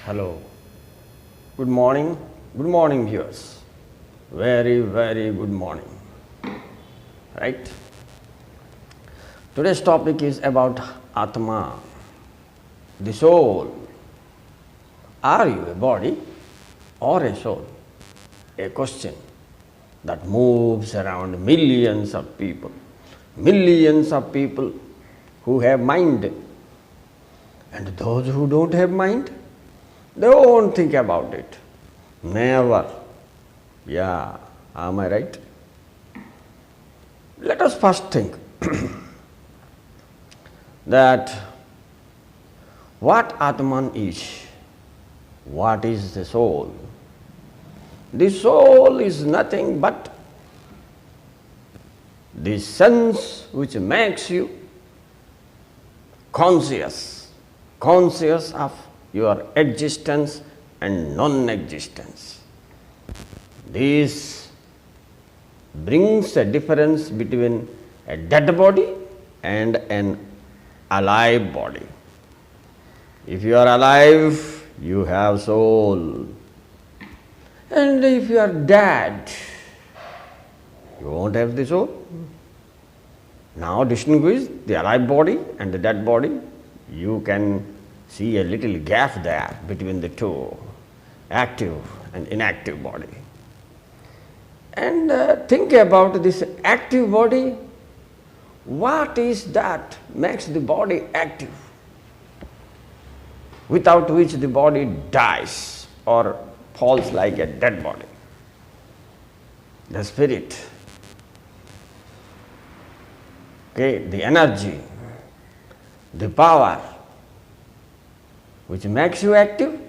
Hello. Good morning viewers. Very, very good morning. Right? Today's topic is about Atma, the soul. Are you a body or a soul? A question that moves around millions of people who have mind, and those who don't have mind, they won't think about it. Never. Yeah, am I right? Let us first think that what Atman is. What is the soul? The soul is nothing but the sense which makes you conscious of your existence and non-existence. This brings a difference between a dead body and an alive body. If you are alive, you have soul. And if you are dead, you won't have the soul. Now distinguish the alive body and the dead body. You can see a little gap there between the two, active and inactive body. And think about this active body. What is that makes the body active, without which the body dies or falls like a dead body? The spirit. Okay, the energy, the power which makes you active,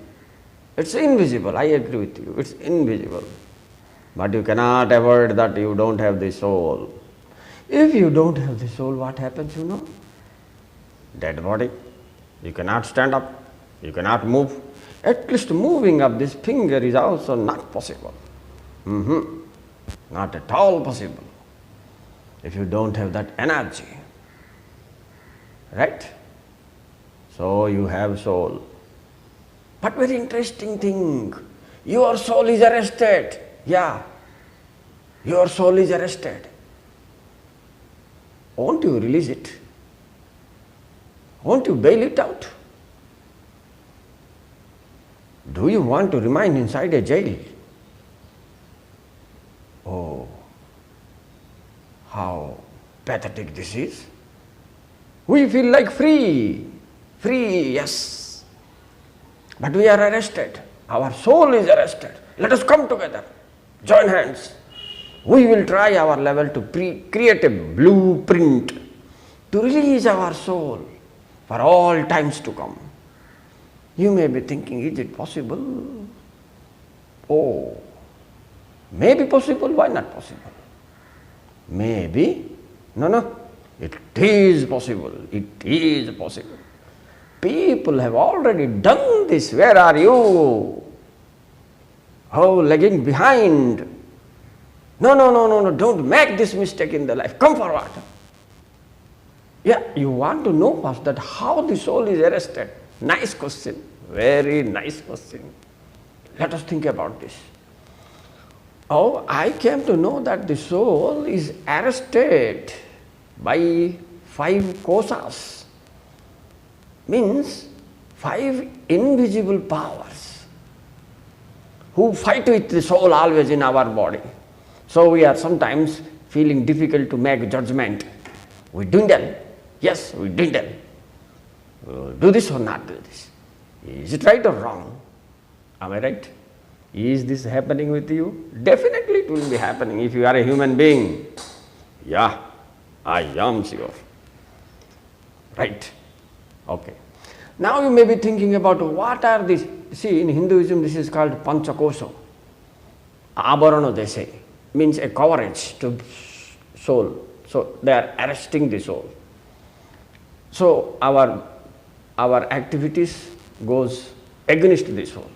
it's invisible. I agree with you, it's invisible. But you cannot avoid that you don't have the soul. If you don't have the soul, what happens, you know? Dead body. You cannot stand up, you cannot move. At least moving of this finger is also not possible. Not at all possible if you don't have that energy. Right? So you have soul. But very interesting thing, your soul is arrested. Yeah, your soul is arrested. Won't you release it? Won't you bail it out? Do you want to remain inside a jail? Oh, how pathetic this is. We feel like free, yes. But we are arrested. Our soul is arrested. Let us come together, join hands. We will try our level to create a blueprint to release our soul for all times to come. You may be thinking, is it possible? Oh, maybe possible, why not possible? Maybe, no, it is possible, it is possible. People have already done this. Where are you? Oh, lagging behind. No, don't make this mistake in the life. Come forward. Yeah, you want to know first that how the soul is arrested. Nice question, very nice question. Let us think about this. Oh, I came to know that the soul is arrested by 5 kosas. Means 5 invisible powers who fight with the soul always in our body. So we are sometimes feeling difficult to make judgment. We dwindle. Yes, we dwindle. Do this or not do this? Is it right or wrong? Am I right? Is this happening with you? Definitely it will be happening if you are a human being. Yeah, I am sure. Right? Okay. Now you may be thinking about what are these. See, in Hinduism this is called panchakosha. Abarana they say. Means a coverage to soul. So they are arresting the soul. So our activities goes against the soul.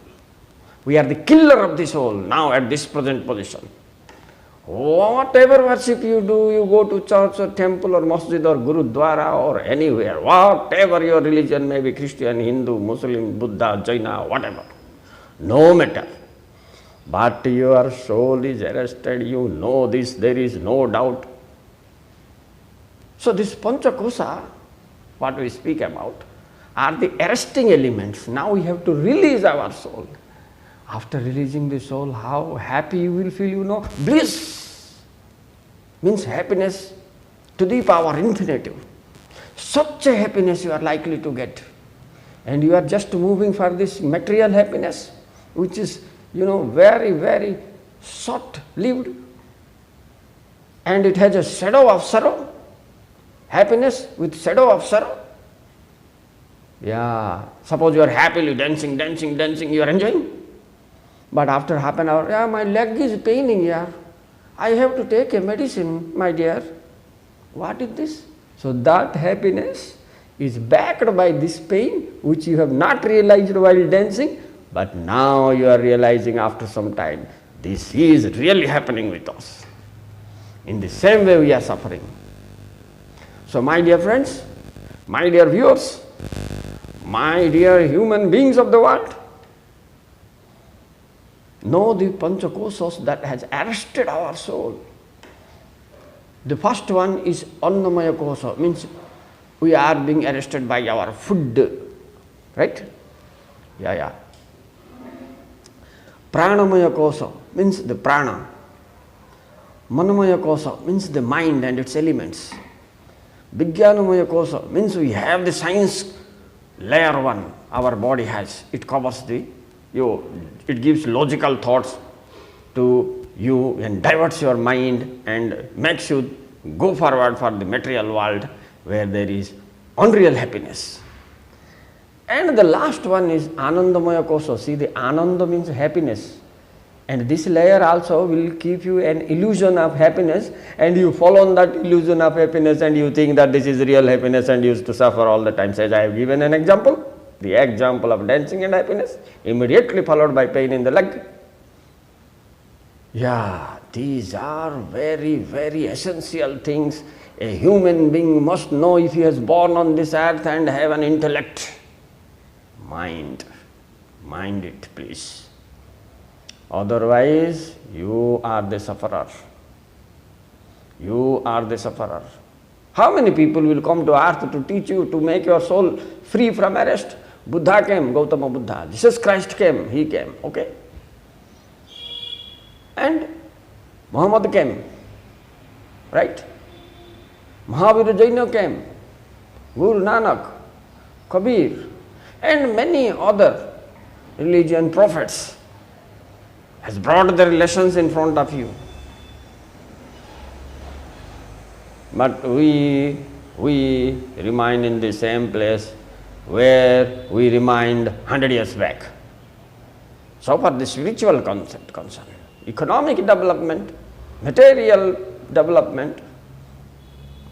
We are the killer of the soul now at this present position. Whatever worship you do, you go to church or temple or masjid or gurudwara or anywhere, whatever your religion may be, Christian, Hindu, Muslim, Buddha, Jaina, whatever, no matter. But your soul is arrested, you know this, there is no doubt. So this Panchakosa, what we speak about, are the arresting elements. Now we have to release our soul. After releasing the soul, how happy you will feel, you know. Bliss means happiness to the power infinitive. Such a happiness you are likely to get. And you are just moving for this material happiness, which is, you know, very, very short-lived. And it has a shadow of sorrow. Happiness with shadow of sorrow. Yeah, suppose you are happily dancing, you are enjoying. But after half an hour, yeah, my leg is paining, yeah. I have to take a medicine, my dear. What is this? So that happiness is backed by this pain, which you have not realized while dancing, but now you are realizing after some time, this is really happening with us. In the same way we are suffering. So my dear friends, my dear viewers, my dear human beings of the world, know the Panchakosas that has arrested our soul. The first one is Annamaya Kosa, means we are being arrested by our food, right? Yeah. Pranamaya Kosa means the prana. Manamaya Kosa means the mind and its elements. Vijnanamaya Kosa means we have the science layer one our body has. It covers it gives logical thoughts to you and diverts your mind and makes you go forward for the material world where there is unreal happiness. And the last one is Anandamaya Kosa. See, the Ananda means happiness. And this layer also will keep you an illusion of happiness, and you fall on that illusion of happiness and you think that this is real happiness and you used to suffer all the time. As I have given an example. The example of dancing and happiness, immediately followed by pain in the leg. Yeah, these are very, very essential things a human being must know if he is born on this earth and have an intellect. Mind it, please. Otherwise, you are the sufferer. You are the sufferer. How many people will come to earth to teach you to make your soul free from arrest? Buddha came, Gautama Buddha. Jesus Christ came, he came, okay? And Muhammad came, right? Mahavira Jaina came, Guru Nanak, Kabir, and many other religion prophets has brought their lessons in front of you. But we remain in the same place where we remained 100 years back. So for the spiritual concept concerned, economic development, material development,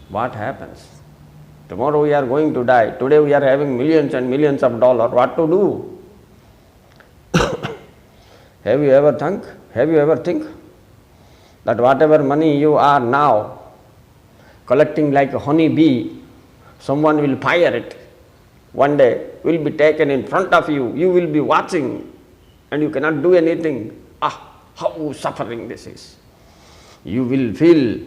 what happens? Tomorrow we are going to die. Today we are having millions and millions of dollars. What to do? Have you ever think that whatever money you are now collecting like a honey bee, someone will fire it. One day will be taken in front of you. You will be watching and you cannot do anything. How suffering this is. You will feel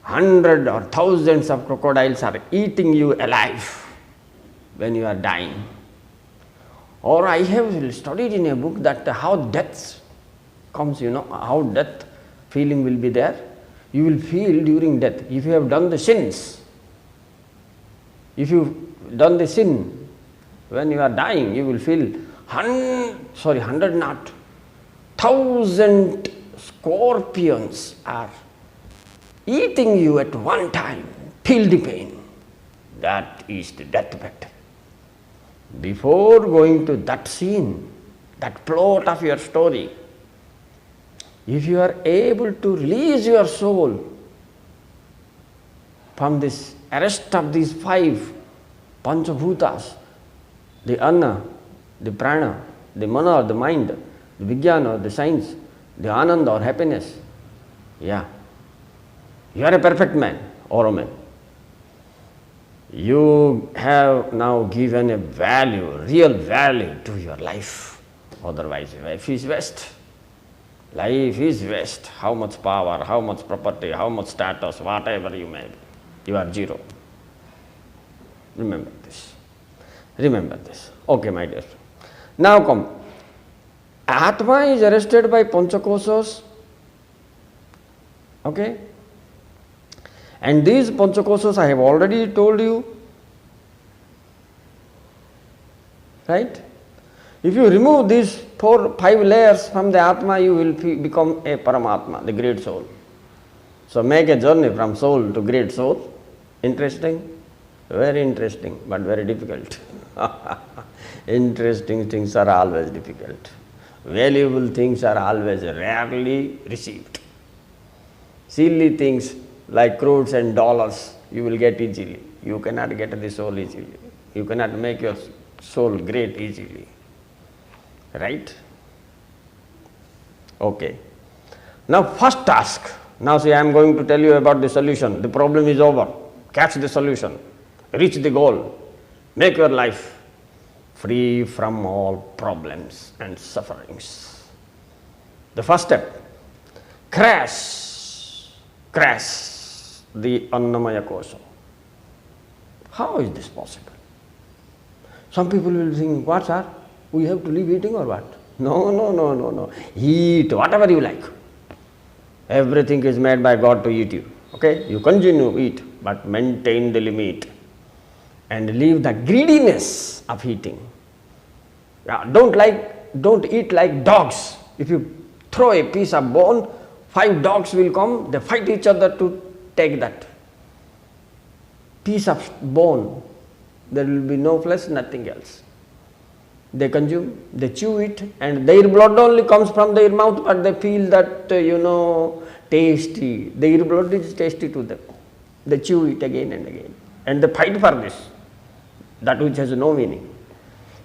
hundreds or thousands of crocodiles are eating you alive when you are dying. Or I have studied in a book that how death comes, how death feeling will be there. You will feel during death, if you have done the sins, if you done the sin, when you are dying, you will feel 1,000 scorpions are eating you at one time. Feel the pain. That is the deathbed. Before going to that scene, that plot of your story, if you are able to release your soul from this arrest of these 5 Panchabhutas, the Anna, the Prana, the Mana or the mind, the Vijnana or the science, the Ananda or happiness, Yeah. You are a perfect man or woman. You have now given a value, real value to your life. Otherwise, life is waste. Life is waste. How much power, how much property, how much status, whatever you may be, you are zero. Remember this. Remember this. Okay, my dear. Now come. Atma is arrested by Panchakoshas. Okay? And these Panchakoshas I have already told you. Right? If you remove these 4-5 layers from the Atma, you will become a Paramatma, the great soul. So make a journey from soul to great soul. Interesting? Very interesting, but very difficult. Interesting things are always difficult. Valuable things are always rarely received. Silly things like crores and dollars you will get easily. You cannot get the soul easily. You cannot make your soul great easily. Right? Okay. Now first task. Now see, I am going to tell you about the solution. The problem is over. Catch the solution. Reach the goal. Make your life free from all problems and sufferings. The first step, crash the Annamaya Kosha. How is this possible? Some people will think, what sir, we have to leave eating or what? No. Eat whatever you like. Everything is made by God to eat you. Okay? You continue eat, but maintain the limit. And leave the greediness of eating. Yeah, don't eat like dogs. If you throw a piece of bone, 5 dogs will come, they fight each other to take that piece of bone. There will be no flesh, nothing else. They consume, they chew it, and their blood only comes from their mouth, but they feel that, tasty. Their blood is tasty to them. They chew it again and again. And they fight for this, that which has no meaning.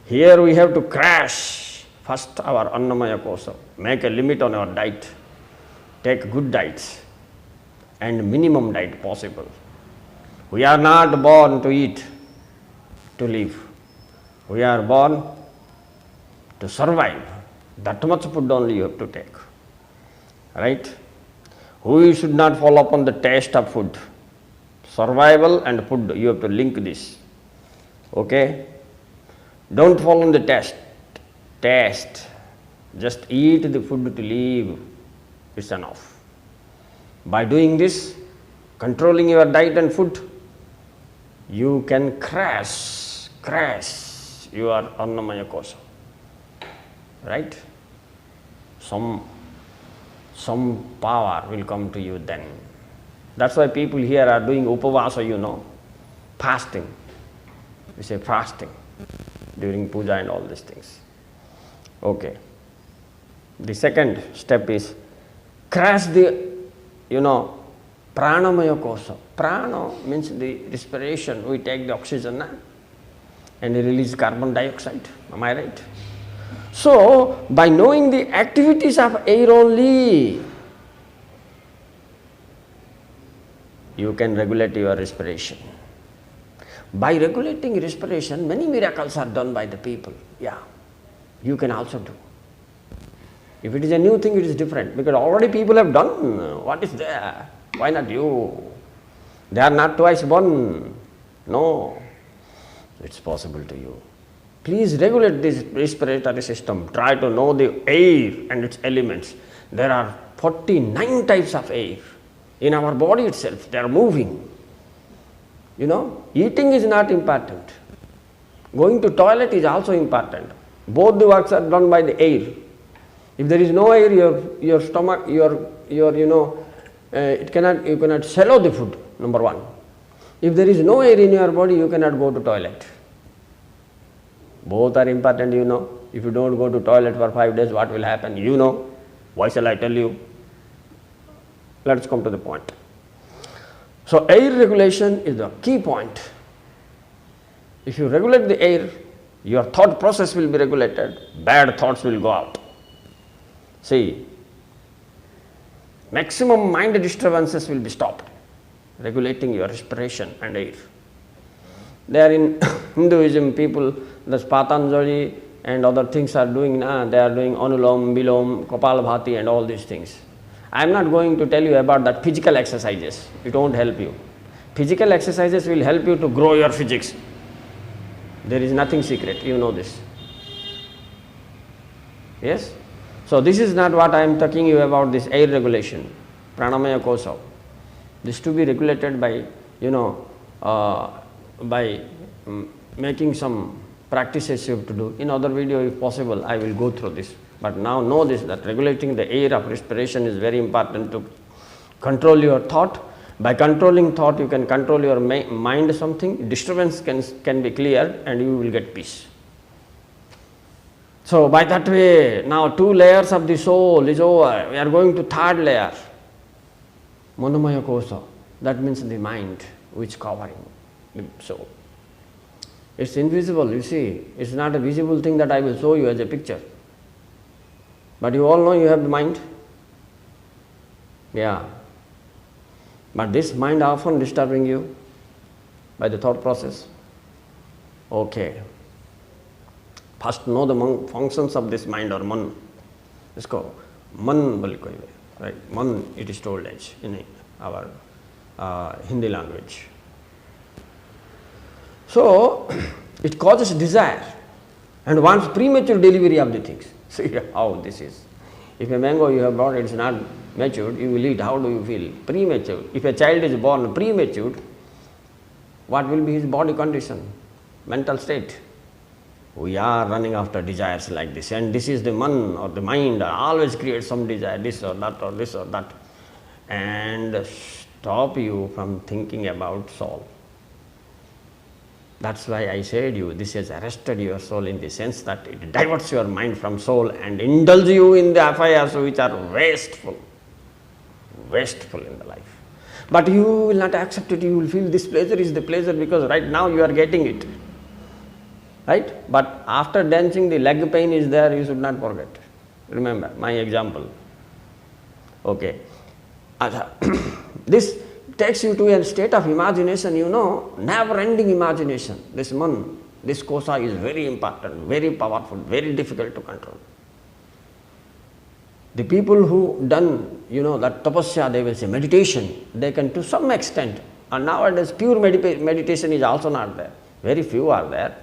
Here we have to crash first our Annamaya Kosha. Make a limit on our diet. Take good diets and minimum diet possible. We are not born to eat, to live. We are born to survive. That much food only you have to take. Right? We should not fall upon the taste of food. Survival and food, you have to link this. Okay? Don't fall on the taste. Just eat the food to live. It's enough. By doing this, controlling your diet and food, you can crash your Annamaya Kosha. Right? Some power will come to you then. That's why people here are doing upavasa, fasting. We say fasting during puja and all these things. Okay. The second step is crash the, pranamaya kosha. Prana means the respiration. We take the oxygen and release carbon dioxide. Am I right? So, by knowing the activities of air only, you can regulate your respiration. By regulating respiration, many miracles are done by the people. Yeah, you can also do. If it is a new thing, it is different, because already people have done. What is there? Why not you? They are not twice born. No, it's possible to you. Please regulate this respiratory system. Try to know the air and its elements. There are 49 types of air in our body itself. They are moving. Eating is not important. Going to toilet is also important. Both the works are done by the air. If there is no air, your stomach, you cannot swallow the food, number one. If there is no air in your body, you cannot go to toilet. Both are important, If you don't go to toilet for 5 days, what will happen? Why shall I tell you? Let's come to the point. So, air regulation is the key point. If you regulate the air, your thought process will be regulated, bad thoughts will go out. See, Maximum mind disturbances will be stopped, regulating your respiration and air. There in Hinduism, people, the Patanjali and other things are doing, they are doing Anulom, Bilom, Kapalabhati and all these things. I am not going to tell you about that physical exercises, it won't help you. Physical exercises will help you to grow your physics. There is nothing secret, you know this. Yes? So this is not what I am talking you about, this air regulation, pranamaya kosha. This to be regulated by, by making some practices you have to do. In other video, if possible, I will go through this. But now know this, that regulating the air of respiration is very important to control your thought. By controlling thought, you can control your mind something, disturbance can be cleared and you will get peace. So by that way, now 2 layers of the soul is over. We are going to 3rd layer, Manomaya Kosha. That means the mind which covering the soul. It's invisible, you see. It's not a visible thing that I will show you as a picture. But you all know you have the mind. Yeah. But this mind often disturbing you by the thought process. Okay. First know the functions of this mind or man. Let's go. Man, right? Man, it is told as in our Hindi language. So, it causes desire and wants premature delivery of the things. See how this is. If a mango you have brought, it is not matured, you will eat, how do you feel? Premature. If a child is born premature, what will be his body condition, mental state? We are running after desires like this, and this is the man or the mind always creates some desire, this or that or this or that, and stop you from thinking about soul. That's why I said you, this has arrested your soul in the sense that it diverts your mind from soul and indulge you in the affairs which are wasteful in the life. But you will not accept it, you will feel this pleasure is the pleasure because right now you are getting it. Right? But after dancing, the leg pain is there, you should not forget. Remember my example. Okay. This takes you to a state of imagination, never-ending imagination. This man, this kosha is very important, very powerful, very difficult to control. The people who done, that tapasya, they will say meditation, they can to some extent. And nowadays pure meditation is also not there. Very few are there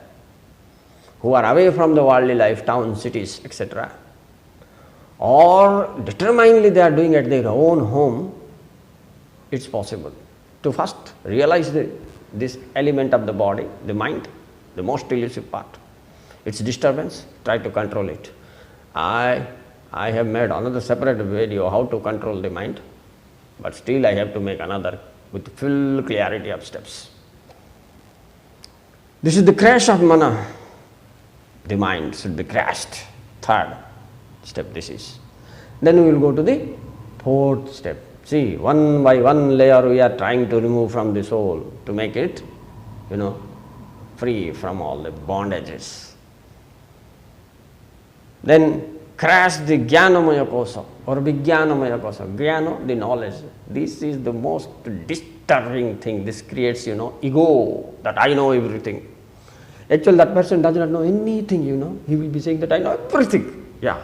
who are away from the worldly life, towns, cities, etc. Or determinedly they are doing at their own home. It's possible to first realize this element of the body, the mind, the most elusive part. Its disturbance, try to control it. I have made another separate video how to control the mind, but still I have to make another with full clarity of steps. This is the crash of mana. The mind should be crashed. 3rd step this is. Then we will go to the 4th step. See, one by one layer we are trying to remove from the soul to make it, free from all the bondages. Then crash the jnanamaya kosha or vijnanamaya kosha. Jnana, the knowledge. This is the most disturbing thing. This creates, ego, that I know everything. Actually, that person does not know anything, He will be saying that I know everything. Yeah.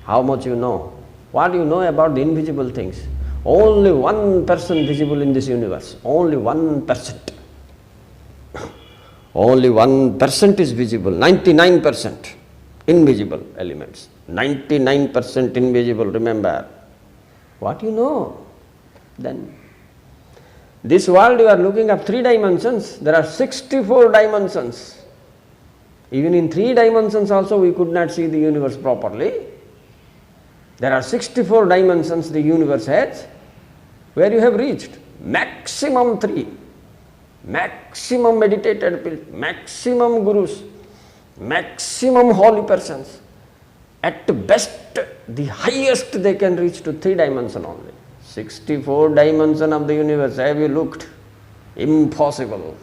How much you know? What you know about the invisible things? Only 1% visible in this universe. Only 1%. Only 1% is visible. 99% invisible elements. 99% invisible, remember. What you know? Then, this world you are looking at 3 dimensions. There are 64 dimensions. Even in 3 dimensions also we could not see the universe properly. There are 64 dimensions the universe has. Where you have reached? Maximum 3. Maximum meditated people, maximum gurus, maximum holy persons. At best, the highest they can reach to 3 dimensions only. 64 dimensions of the universe, have you looked? Impossible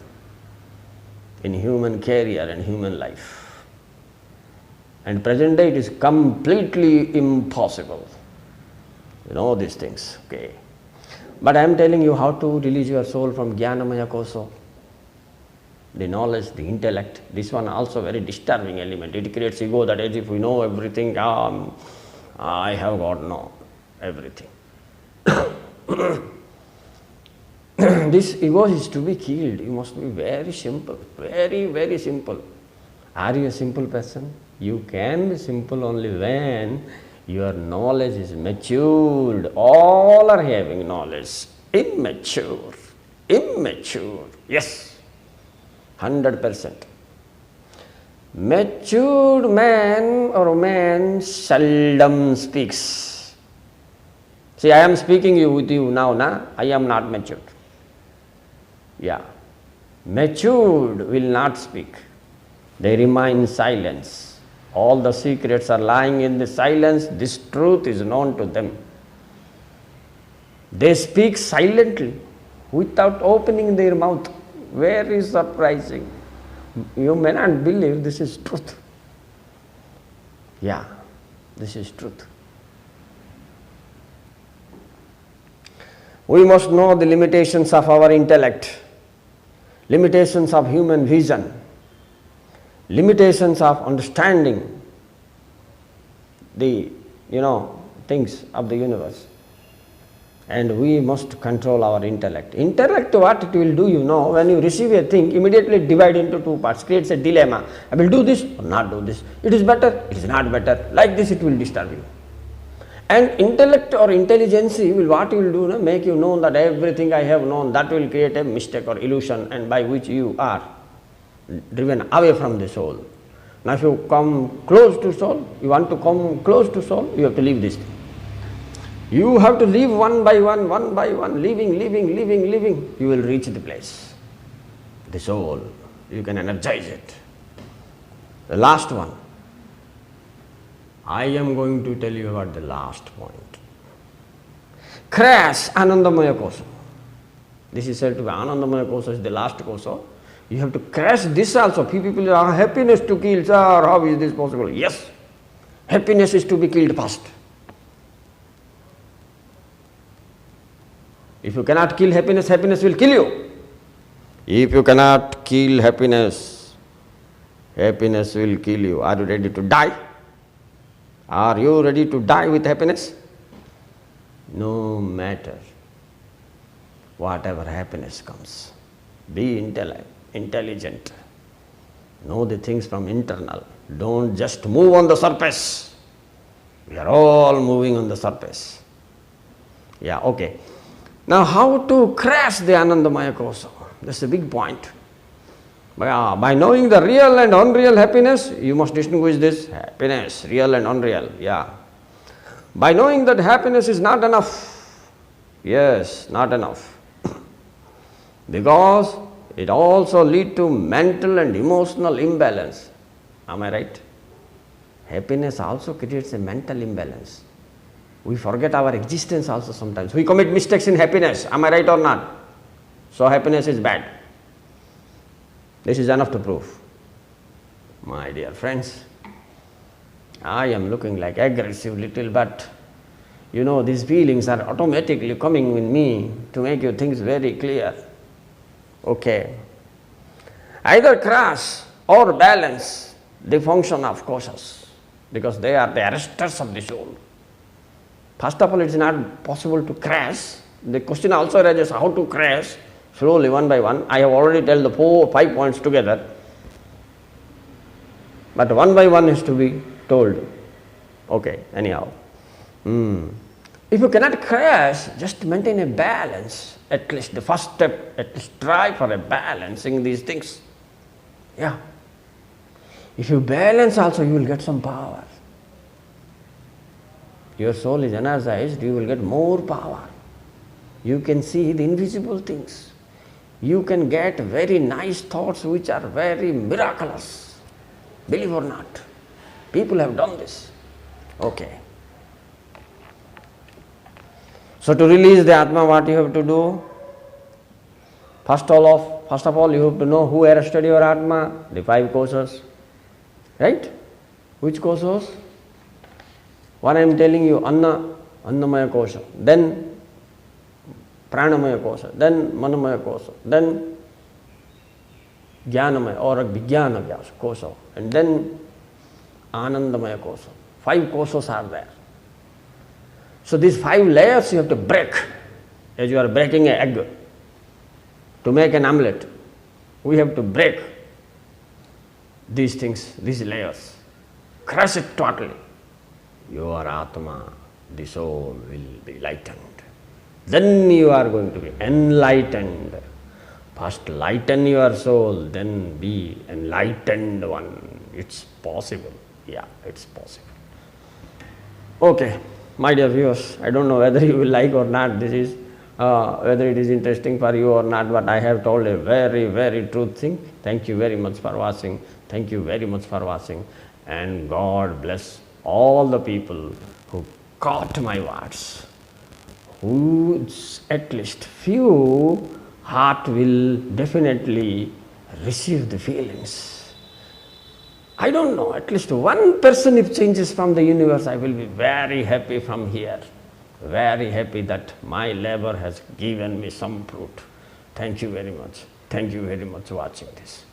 in human career and human life. And present day it is completely impossible. You know these things, okay. But I am telling you how to release your soul from Jnanamaya Koso. The knowledge, the intellect, this one also very disturbing element. It creates ego that as if we know everything, I have got no everything. This ego is to be killed. You must be very simple, very, very simple. Are you a simple person? You can be simple only when your knowledge is matured. All are having knowledge. Immature. Yes. 100%. Matured man or man seldom speaks. See, I am speaking with you now, I am not matured. Yeah. Matured will not speak. They remain in silence. All the secrets are lying in the silence. This truth is known to them. They speak silently without opening their mouth. Very surprising. You may not believe this is truth. Yeah, this is truth. We must know the limitations of our intellect, limitations of human vision, limitations of understanding the things of the universe. And we must control our intellect. Intellect, what it will do, when you receive a thing, immediately divide into two parts, creates a dilemma. I will do this or not do this. It is better, it is not better. Like this it will disturb you. And intellect or intelligence will what will do, make you know that everything I have known, that will create a mistake or illusion, and by which you are driven away from the soul. Now if you come close to soul, you want to come close to soul, you have to leave this thing. You have to live one by one, living, you will reach the place. The soul, you can energize it. The last one. I am going to tell you about the last point. Crash Anandamaya Kosa. This is said to be Anandamaya Kosa is the last kosa. You have to crash this also. People are happiness to kill, sir, how is this possible? Yes, happiness is to be killed first. If you cannot kill happiness, happiness will kill you. If you cannot kill happiness, happiness will kill you. Are you ready to die? Are you ready to die with happiness? No matter whatever happiness comes, be intelligent. Know the things from internal. Don't just move on the surface. We are all moving on the surface. Yeah, okay. Now, how to crash the Anandamaya Kosa? That's a big point. By knowing the real and unreal happiness, you must distinguish this happiness, real and unreal. Yeah. By knowing that happiness is not enough. Yes, not enough. Because it also leads to mental and emotional imbalance. Am I right? Happiness also creates a mental imbalance. We forget our existence also sometimes. We commit mistakes in happiness. Am I right or not? So happiness is bad. This is enough to prove. My dear friends, I am looking like aggressive little, but these feelings are automatically coming in me to make you things very clear. Okay. Either crash or balance the function of kosas, because they are the arresters of the soul. First of all, it is not possible to crash. The question also arises how to crash, slowly, one by one. I have already told the 5 points together. But one by one is to be told. Okay, anyhow. If you cannot crash, just maintain a balance. At least the first step, at least try for a balancing these things. Yeah. If you balance also, you will get some power. Your soul is energized, you will get more power. You can see the invisible things. You can get very nice thoughts which are very miraculous. Believe or not, people have done this. Okay. So to release the Atma, what you have to do? First of all, you have to know who arrested your Atma, the 5 kosas. Right? Which kosas? What I am telling you, Anna, Annamaya kosha, then Pranamaya kosha, then Manamaya kosha, then Jnanamaya or Vijnana kosha, and then Anandamaya kosha. 5 koshas are there. So these 5 layers you have to break, as you are breaking an egg. To make an omelette, we have to break these things, these layers, crush it totally. Your Atma, the soul, will be lightened. Then you are going to be enlightened. First lighten your soul, then be enlightened one. It's possible. Yeah, it's possible. Okay, my dear viewers, I don't know whether you will like or not this is, whether it is interesting for you or not, but I have told a very, very truth thing. Thank you very much for watching. Thank you very much for watching. And God bless all the people who caught my words, whose at least few heart will definitely receive the feelings. I don't know, at least one person if changes from the universe, I will be very happy from here. Very happy that my labor has given me some fruit. Thank you very much. Thank you very much for watching this.